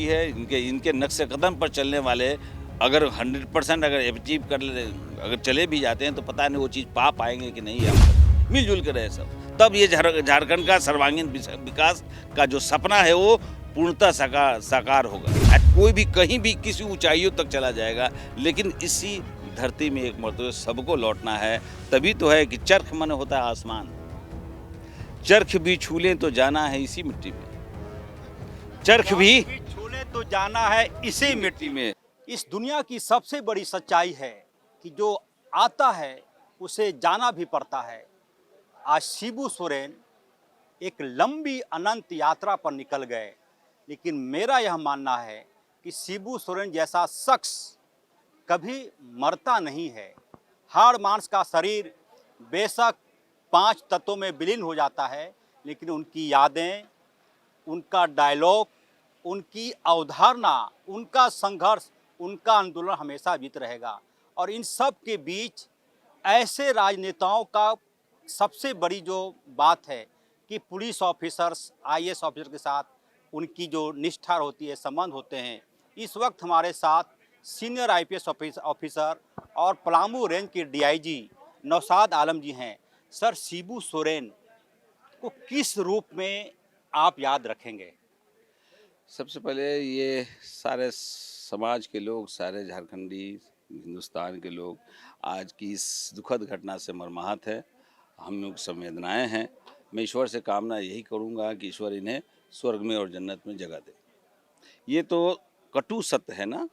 बाकी है। इनके इनके नक्शे कदम पर चलने वाले अगर 100% अगर अचीव कर ले, अगर चले भी जाते हैं तो पता नहीं वो चीज़ पा पाएंगे कि नहीं। हम मिलजुल कर रहे सब, तब ये झारखंड का सर्वांगीण विकास का जो सपना है वो पूर्णतः साकार होगा। कोई भी कहीं भी किसी ऊंचाइयों तक चला जाएगा, लेकिन इसी धरती में एक मर्तबा सबको लौटना है। तभी तो है कि चरख मन होता है आसमान, चरख भी छूले तो जाना है इसी मिट्टी में, चरख भी छूले तो जाना है इसी मिट्टी में। इस दुनिया की सबसे बड़ी सच्चाई है कि जो आता है उसे जाना भी पड़ता है। आज शिबू सोरेन एक लंबी अनंत यात्रा पर निकल गए, लेकिन मेरा यह मानना है कि शिबू सोरेन जैसा शख्स कभी मरता नहीं है। हाड़ मांस का शरीर बेशक 5 तत्वों में विलीन हो जाता है, लेकिन उनकी यादें, उनका डायलॉग, उनकी अवधारणा, उनका संघर्ष, उनका आंदोलन हमेशा जीवित रहेगा। और इन सब के बीच ऐसे राजनेताओं का सबसे बड़ी जो बात है कि पुलिस ऑफिसर्स, आईएएस ऑफिसर के साथ उनकी जो निष्ठा होती है, संबंध होते हैं। इस वक्त हमारे साथ सीनियर आईपीएस ऑफिसर और पलामू रेंज के डीआईजी नौशाद आलम जी हैं। सर, शिबू सोरेन को किस रूप में आप याद रखेंगे? सबसे पहले ये सारे समाज के लोग, सारे झारखंडी, हिंदुस्तान के लोग आज की इस दुखद घटना से मर्माहत है। हम लोग संवेदनाएं हैं। मैं ईश्वर से कामना यही करूंगा कि ईश्वर इन्हें स्वर्ग में और जन्नत में जगह दे। ये तो कटु सत्य है ना।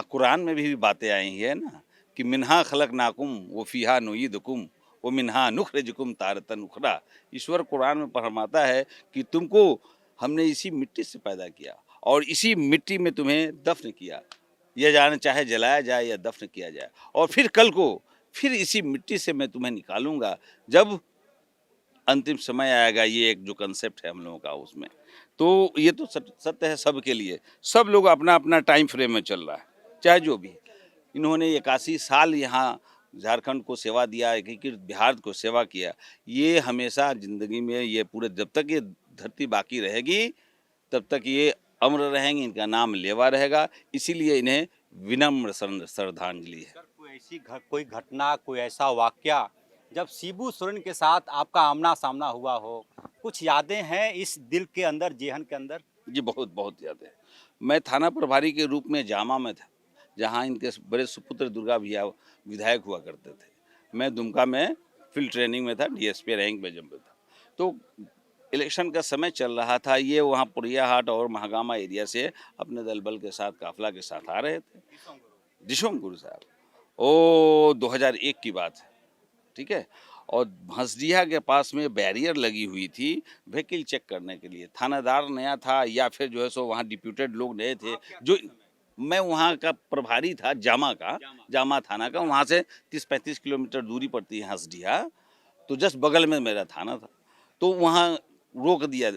कुरान में भी बातें आई है ना कि मिन्हा खलक नाकुम वो फीहा नुईदुकुम वो मिन्हा नुखरिजुकुम तारतन उखरा। ईश्वर कुरान में फरमाता है कि तुमको हमने इसी मिट्टी से पैदा किया और इसी मिट्टी में तुम्हें दफन किया। यह जाने चाहे जलाया जाए या दफन किया जाए, और फिर कल को फिर इसी मिट्टी से मैं तुम्हें निकालूंगा जब अंतिम समय आएगा। ये एक जो कंसेप्ट है हम लोगों का उसमें, तो ये तो सत्य है सबके लिए। सब लोग अपना अपना टाइम फ्रेम में चल रहा है, चाहे जो भी। इन्होंने 81 साल यहाँ झारखंड को सेवा दिया, एकीकृत बिहार को सेवा किया। ये हमेशा ज़िंदगी में ये पूरे जब तक ये धरती बाकी रहेगी तब तक ये अमर रहेंगे, इनका नाम लेवा रहेगा। इसीलिए इन्हें विनम्र श्रद्धांजलि है। सर, कोई घटना, कोई ऐसा वाकया जब शिबू सोरेन के साथ आपका आमना सामना हुआ हो, कुछ यादें हैं इस दिल के अंदर, जेहन के अंदर? जी बहुत बहुत ज़्यादा है। मैं थाना प्रभारी के रूप में जामा में था, जहाँ इनके बड़े सुपुत्र दुर्गा भैया विधायक हुआ करते थे। मैं दुमका में फील्ड ट्रेनिंग में था, डीएसपी रैंक में जब था। तो इलेक्शन का समय चल रहा था। ये वहाँ पुरिया हाट और महागामा एरिया से अपने दल बल के साथ, काफिला के साथ आ रहे थे। दिशोम गुरु साहब, ओ 2001 की बात है, ठीक है। और हंसडीहा के पास में बैरियर लगी हुई थी व्हीकल चेक करने के लिए। थानादार नया था या फिर जो है सो वहाँ डिप्यूटेड लोग नए थे। जो मैं वहाँ का प्रभारी था, जामा थाना का। वहाँ से 30-35 किलोमीटर दूरी पड़ती है हंसडीहा, तो जस्ट बगल में मेरा थाना था। तो वहाँ रोक दिया,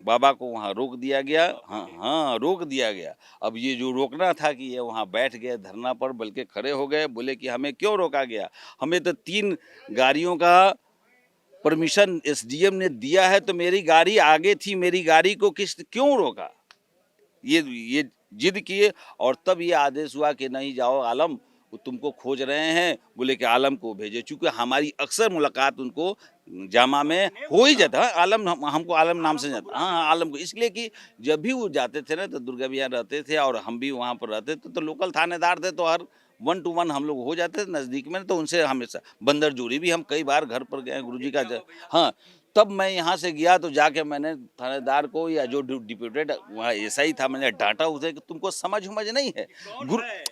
बाबा को वहाँ रोक दिया गया। हाँ हाँ, रोक दिया गया। अब ये जो रोकना था कि ये वहाँ बैठ गए धरना पर, बल्कि खड़े हो गए। बोले कि हमें क्यों रोका गया, हमें तो 3 गाड़ियों का परमिशन एसडीएम ने दिया है, तो मेरी गाड़ी आगे थी, मेरी गाड़ी को क्यों रोका। ये जिद किए और तब ये आदेश हुआ कि नहीं जाओ आलम, वो तुमको खोज रहे हैं। बोले कि आलम को भेजे, चूँकि हमारी अक्सर मुलाकात उनको जामा में हो ही जाता है। आलम हमको आलम नाम से जाता, हाँ हाँ आलम को, इसलिए कि जब भी वो जाते थे ना तो दुर्गा भैया रहते थे और हम भी वहाँ पर रहते थे। तो लोकल थानेदार थे, तो हर 1 to 1 हम लोग हो जाते थे नज़दीक में। तो उनसे हमेशा बंदर जोड़ी भी हम कई बार घर पर गए गुरुजी का। हाँ, तब मैं यहाँ से गया तो जाके मैंने थानेदार को या जो डिप्यूटेड वहाँ एसआई था, मैंने डांटा उसे कि तुमको समझ नहीं है।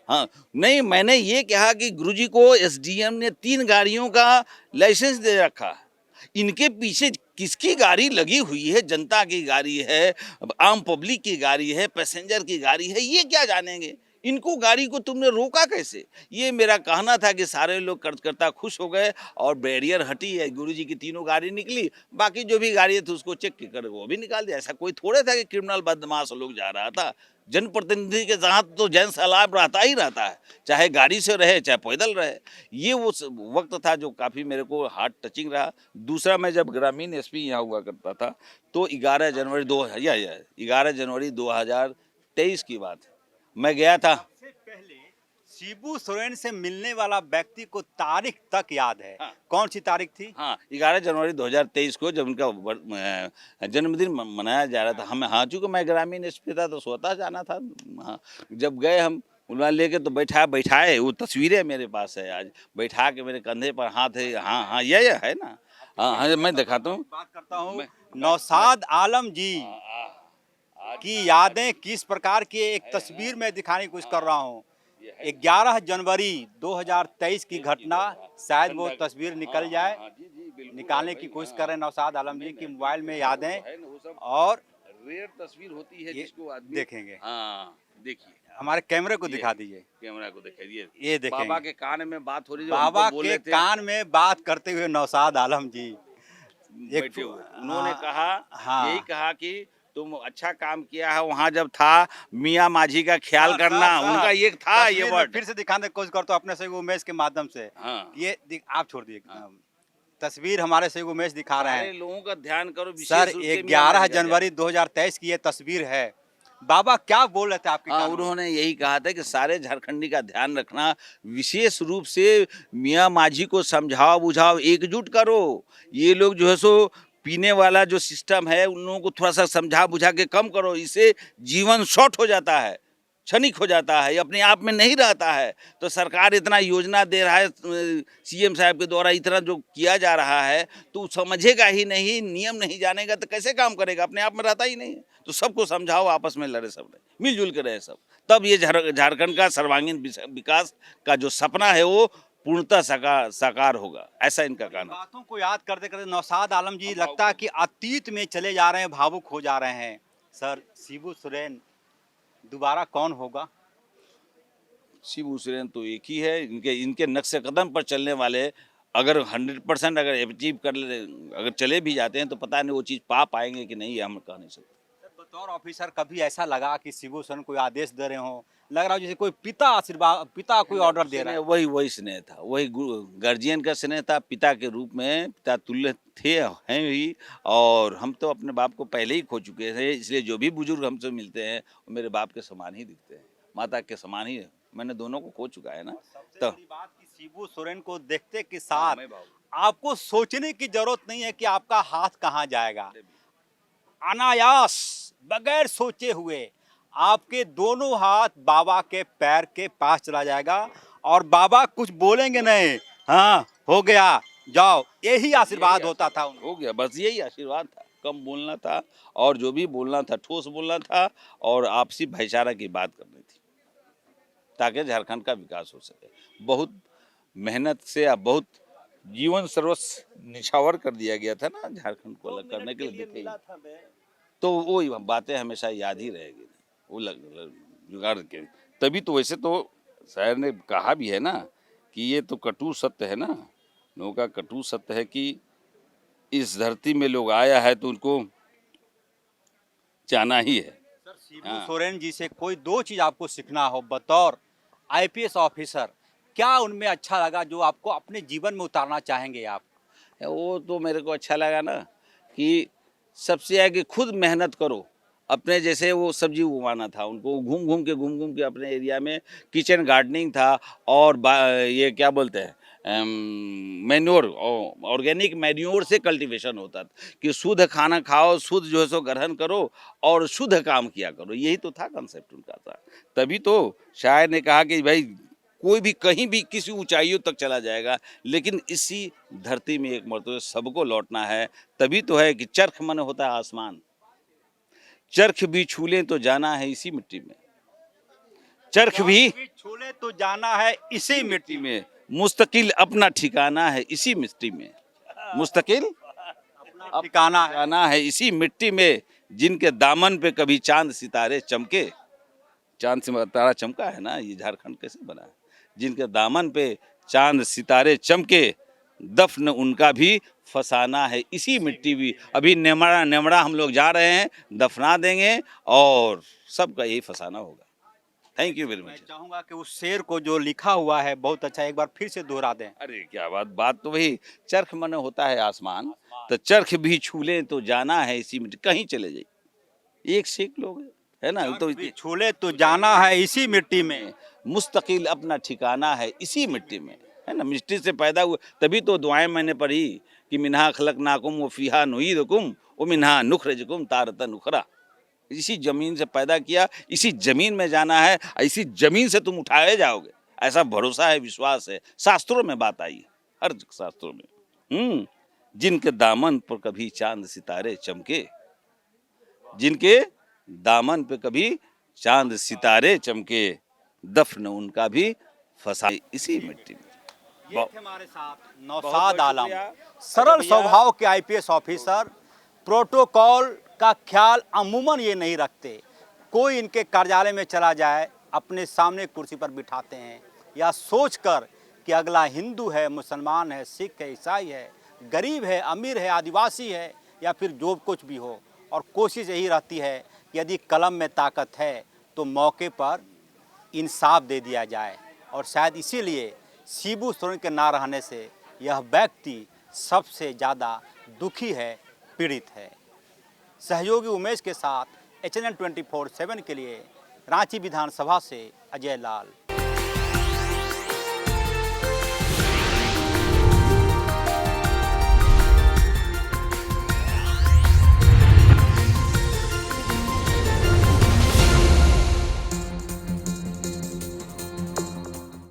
हाँ, नहीं, मैंने ये कहा कि गुरुजी को एसडीएम ने 3 गाड़ियों का लाइसेंस दे रखा, इनके पीछे किसकी गाड़ी लगी हुई है, जनता की गाड़ी है, आम पब्लिक की गाड़ी है, पैसेंजर की गाड़ी है, ये क्या जानेंगे। इनको गाड़ी को तुमने रोका कैसे। ये मेरा कहना था कि सारे लोग कर्तकर्ता खुश हो गए और बैरियर हटी है, गुरुजी की 3 गाड़ी निकली। बाकी जो भी गाड़ी थी उसको चेक कर वो भी निकाल दिया। ऐसा कोई थोड़े था कि क्रिमिनल बदमाश लोग जा रहा था। जनप्रतिनिधि के साथ तो जन सैलाब रहता ही रहता है, चाहे गाड़ी से रहे चाहे पैदल रहे। ये वो वक्त था जो काफ़ी मेरे को हार्ट टचिंग रहा। दूसरा, मैं जब ग्रामीण एसपी यहाँ हुआ करता था तो 11 जनवरी 2010 2023 की बात है, मैं गया था। सबसे पहले शिबू सोरेन से मिलने वाला व्यक्ति को तारीख तक याद है। हाँ। कौन सी तारीख थी? हाँ, 11 जनवरी 2023 को जब उनका जन्मदिन मनाया जा रहा था। हमें, हाँ, चूँकि मैं ग्रामीण एसपी था तो स्वतः जाना था। हाँ, जब गए हम उन्हें लेके तो बैठाए, वो तस्वीरें मेरे पास है आज, बैठा के मेरे कंधे पर हाथ है। हाँ हाँ, ये है ना। हाँ हाँ, मैं दिखाता हूँ। बात करता हूँ मैं- नौशाद आलम जी आज की यादें किस प्रकार की एक तस्वीर में दिखाने की कोशिश कर रहा हूँ। 11 जनवरी 2023 की घटना, शायद वो तस्वीर निकल जाए। निकालने की कोशिश कर रहे हैं नौशाद आलम जी की मोबाइल में यादें, और रेयर तस्वीर होती है ये जिसको आदमी देखेंगे। हाँ, देखिए हमारे कैमरे को दिखा दीजिए। कैमरा को दिखाइए। ये देखेंगे। बाबा के कान में बात हो रही है, बाबा हमको बोल के रहे थे, कान में बात करते हुए नौशाद आलम जी बैठे हुए। उन्होंने कहा, हाँ। यही कहा कि तुम अच्छा काम किया है वहाँ जब था, मियाँ माझी का ख्याल सर, करना, सर, उनका ये था, ये तस्वीर में वर्ड। फिर से दिखाने की कोशिश करता हूँ अपने सहयोग उमेश के माध्यम से। हाँ, ये आप छोड़ दिए। तस्वीर हमारे सहयोग उमेश दिखा रहे सारे हैं। लोगों का ध्यान करो, सर, विशेष रूप से 11 जनवरी 2023 की ये तस्वीर है। बाबा क्या बोल रहे थे आपके हाँ, कानों में? उन्होंने यही कहा था कि सारे झारखंडी का ध्यान रखना, विशेष रूप से मियाँ माझी को समझाओ बुझाओ, एकजुट करो। ये लोग जो है सो पीने वाला जो सिस्टम है उन लोगों को थोड़ा सा समझा बुझा के कम करो, इससे जीवन शॉर्ट हो जाता है, क्षणिक हो जाता है, ये अपने आप में नहीं रहता है। तो सरकार इतना योजना दे रहा है, सीएम साहब के द्वारा इतना जो किया जा रहा है, तो समझेगा ही नहीं, नियम नहीं जानेगा तो कैसे काम करेगा, अपने आप में रहता ही नहीं है। तो सबको समझाओ, आपस में लड़े, सब रहे, मिलजुल के रहे सब, तब ये झारखंड का सर्वांगीण विकास का जो सपना है वो पूर्णतः साकार होगा, ऐसा इनका कहना। बातों को याद करते करते नौशाद आलम जी लगता है कि अतीत में चले जा रहे हैं, भावुक हो जा रहे हैं। सर, शिबू सोरेन दोबारा कौन होगा? शिबू सोरेन तो एक ही है, इनके नक्शे कदम पर चलने वाले अगर 100% अगर अचीव कर ले, अगर चले भी जाते हैं तो पता नहीं वो चीज़ पा पाएंगे कि नहीं, ये हम कह नहीं सकते। बतौर ऑफिसर कभी ऐसा लगा कि शिबू सोरेन कोई आदेश दे रहे हो, लग रहा हो जैसे कोई पिता आशीर्वाद, पिता कोई ऑर्डर दे रहा है? वही स्नेह था, वही गार्जियन का स्नेह था, पिता के रूप में, पिता तुल्य थे, हैं भी। और हम तो अपने बाप को पहले ही खो चुके थे, इसलिए जो भी बुजुर्ग हमसे मिलते हैं वो मेरे बाप के समान ही दिखते हैं, माता के समान ही। मैंने दोनों को खो चुका है ना। सबसे तो बड़ी बात कि शिबू सोरेन को देखते के साथ आपको सोचने की जरूरत नहीं है कि आपका हाथ कहाँ जाएगा। अनायास, बगैर सोचे हुए आपके दोनों हाथ बाबा के पैर के पास चला जाएगा और बाबा कुछ बोलेंगे नहीं, हाँ हो गया जाओ, यही आशीर्वाद होता था उनको। हो गया, बस यही आशीर्वाद था, कम बोलना था और जो भी बोलना था ठोस बोलना था और आपसी भाईचारा की बात करनी थी, ताकि झारखंड का विकास हो सके। बहुत मेहनत से, अब बहुत जीवन सर्वस्व निछावर कर दिया गया था ना झारखंड को अलग करने के लिए, देखे तो वो बातें हमेशा याद ही रहेगी, वो जुगाड़ के। तभी तो, वैसे तो शायर ने कहा भी है ना कि ये तो कटु सत्य है ना, लोगों का कटु सत्य है कि इस धरती में लोग आया है तो उनको जाना ही है। सर, शिबू सोरेन जी से कोई दो चीज आपको सीखना हो बतौर आईपीएस ऑफिसर, क्या उनमें अच्छा लगा जो आपको अपने जीवन में उतारना चाहेंगे आप? वो तो मेरे को अच्छा लगा ना कि सबसे आगे खुद मेहनत करो, अपने जैसे वो सब्जी उगाना था उनको, घूम घूम के अपने एरिया में किचन गार्डनिंग था, और ये क्या बोलते हैं, मैन्योर, ऑर्गेनिक मैन्योर से कल्टीवेशन होता था कि शुद्ध खाना खाओ, शुद्ध जो है सो ग्रहण करो और शुद्ध काम किया करो, यही तो था कंसेप्ट उनका था। तभी तो शायर ने कहा कि भाई कोई भी कहीं भी किसी ऊंचाइयों तक चला जाएगा, लेकिन इसी धरती में एक मरतबा सबको लौटना है। तभी तो है कि चरख मन होता है आसमान, चरख भी छू लें तो जाना है इसी मिट्टी में, चरख भी छोले तो जाना है इसी मिट्टी में, में, मुस्तकिल अपना ठिकाना है इसी मिट्टी में, मुस्तकिल अपना ठिकाना है। ठिकाना है इसी मिट्टी में, जिनके दामन पे कभी चांद सितारे चमके। चांद सितारा चमका है ना, ये झारखंड कैसे बना है, जिनके दामन पे चांद सितारे चमके, दफन उनका भी फसाना है इसी मिट्टी भी। अभी नेमड़ा हम लोग जा रहे हैं, दफना देंगे और सबका यही फसाना होगा। थैंक यू वेरी मैं मच। चाहूंगा कि उस शेर को जो लिखा हुआ है बहुत अच्छा, एक बार फिर से दोहरा दें। अरे क्या बात तो वही, चरख मन होता है आसमान, तो चरख भी छू ले तो जाना है इसी मिट्टी, कहीं चले जाइए, एक से एक लोग हैं। है ना। तो भी छूले तो जाना है इसी मिट्टी में। मुस्तकिल अपना ठिकाना है इसी मिट्टी में, है ना। मिट्टी से पैदा हुए, तभी तो दुआएं मैंने पढ़ी कि मिन्हा खलकनाकुम व फीहा नुईदुकुम व मिन्हा नुखरिजुकुम तारतन उखरा। इसी जमीन से पैदा किया, इसी जमीन में जाना है, इसी जमीन से तुम उठाए जाओगे, ऐसा भरोसा है, विश्वास है। शास्त्रों में बात आई है, हर शास्त्रों में। जिनके दामन पर कभी चांद सितारे चमके, जिनके दामन पे कभी चांद सितारे चमके, दफन उनका भी फंसा इसी मिट्टी में। ये थे हमारे साथ बहुत नौशाद आलम, शुक्रिया। सरल भैया। स्वभाव के आईपीएस ऑफिसर। प्रोटोकॉल का ख्याल अमूमन ये नहीं रखते। कोई इनके कार्यालय में चला जाए, अपने सामने कुर्सी पर बिठाते हैं, या सोचकर कि अगला हिंदू है, मुसलमान है, सिख है, ईसाई है, गरीब है, अमीर है, आदिवासी है, या फिर जो कुछ भी हो। और कोशिश यही रहती है कि यदि कलम में ताकत है तो मौके पर इंसाफ दे दिया जाए। और शायद इसीलिए शिबू सोरेन के ना रहने से यह व्यक्ति सबसे ज़्यादा दुखी है, पीड़ित है। सहयोगी उमेश के साथ HNN 24/7 के लिए रांची विधानसभा से अजय लाल।